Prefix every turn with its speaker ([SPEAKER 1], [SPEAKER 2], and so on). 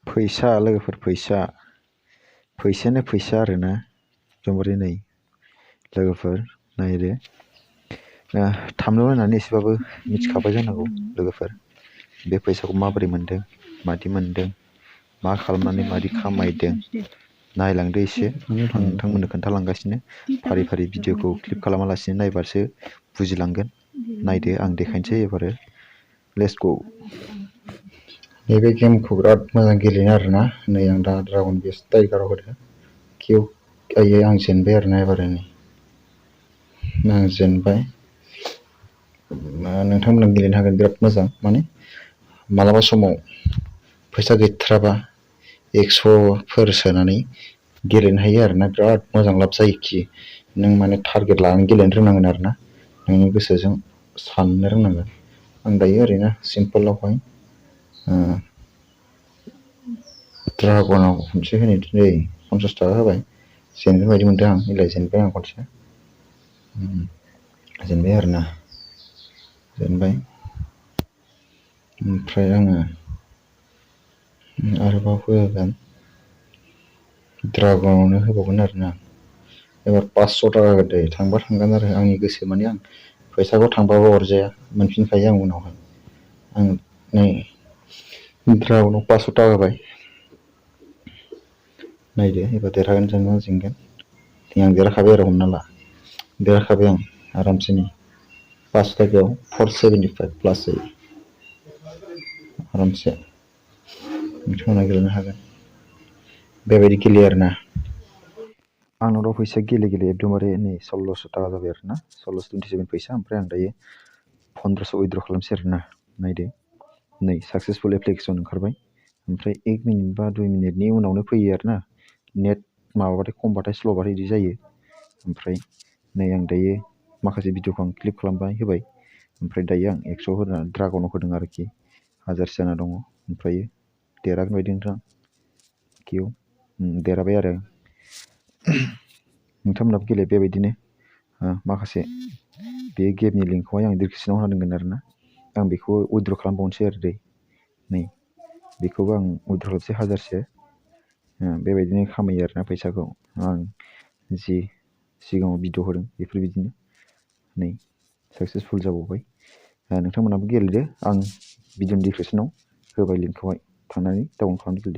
[SPEAKER 1] फैसा लोगोफोर फैसायानो फैसा आरोना एकदमबारे नै लोगोफोर नायदो थामजौ होननानै एसेबाबो मिथिखाबाय जानांगौ लोगोफोर बे फैसाखौ माबोरै मोन्दों मादि मोन्दों मा खालामनानै मादि खामायदों नायलांदो एसे आं नोंथांमोननो खोन्थालांगासिनो फारि फारि भिडिअखौ क्लिक खालामालासिनो नायबासो बुजिलांगोन नायदो आं देखायनोसै एबारो लेट्स गो नैबे गेमखौ बिराद मोजां गेलेनो आरोना नै आं दा ड्रागन बेस्ट टाइगाराव होदो किउ आयै आं जेनबाय आरोना एबारो नै आं जेनबाय नोंथांमोना गेलेनो हागोन बिराद मोजां माने मालाबा समाव फैसा गैथाराबा 100फोर सोनानै गेलेनो हायो आरोना बिराद मोजां लाब जायोखि नों माने टारगेट लानानै गेलेनो रोंनांगोन आरोना नोंनि गोसोजों साननो रोंनांगोन आं दायो ओरैनो सिम्पोलावहाय ड्रागनाव खनसे होनाय 50 थाखा होबाय जेनगोन बायदि मोनदों आं इलाय जेनबाय आं खनसे जेनबाय आरोना जेनबाय ओमफ्राय आङो आरोबाव होगोन ड्रागनावनो होबावगोन आरोना एबार 500 थाखा होदो थांबा थांगोन आरो आंनि गोसो माने आं फैसाखौ थांबाबो अरजाया मोनफिनखायो आं उनावहाय आं नै ड्रागनाव 500 थाखा होबाय नायदो एबार देरहागोन जों जेनगोन आं देरहाखाबाय आरो हमना ला देरहाखाबाय आं आरामसेनो 5 थाखायाव 475 प्लास जायो आरामसे नोंथांमोना गेलेनो हागोन बेबायदि गेलेयो आरोना आंनाव फैसा गेले एकदमबारे नै 1600 थाखा जाबाय आरोना 1627 फैसा ओमफ्राय आं दायो 1500 उइद्र खालामसै आरोना नायदो नै साक्सेसफुल एप्लिकेसन ओंखारबाय ओमफ्राय 1 मिनिट बा 2 मिनिटनि उनावनो फैयो आरोना नेट माबाबाथाय खमबाथाय स्ल'बाथाय बिदि जायो ओमफ्राय नै आं दायो माखासे भिडिअखौ आं क्लिक खालामबाय होबाय ओमफ्राय दायो आं 100 होना ड्रागनाव होदों आरोखि 1000 जाना दङ ओमफ्राय देरहागोन बायदि नोंथां किउ देरहाबाय आरो नोंथांमोनाबो गेले बेबायदिनो माखासे बे गेमनि लिंकखौहाय आं डिसक्रिपसनाव होनांगोन आरोना आं बेखौ उइद्र खालामबावनोसै आरो नै बेखौबो आं उइद्र खालामसै 1000सो बेबायदिनो खामायो आरोना फैसाखौ आं जि सिगाङाव भिडिअ होदों बेफोर बिदिनो नै साक्सेसफुल जाबावबाय नोंथांमोनाबो गेलेदो आं भिडिअनि डिसक्रिपसनाव होबाय लिंकखौहाय थांनानै डाउनलड खालामना गेलेदो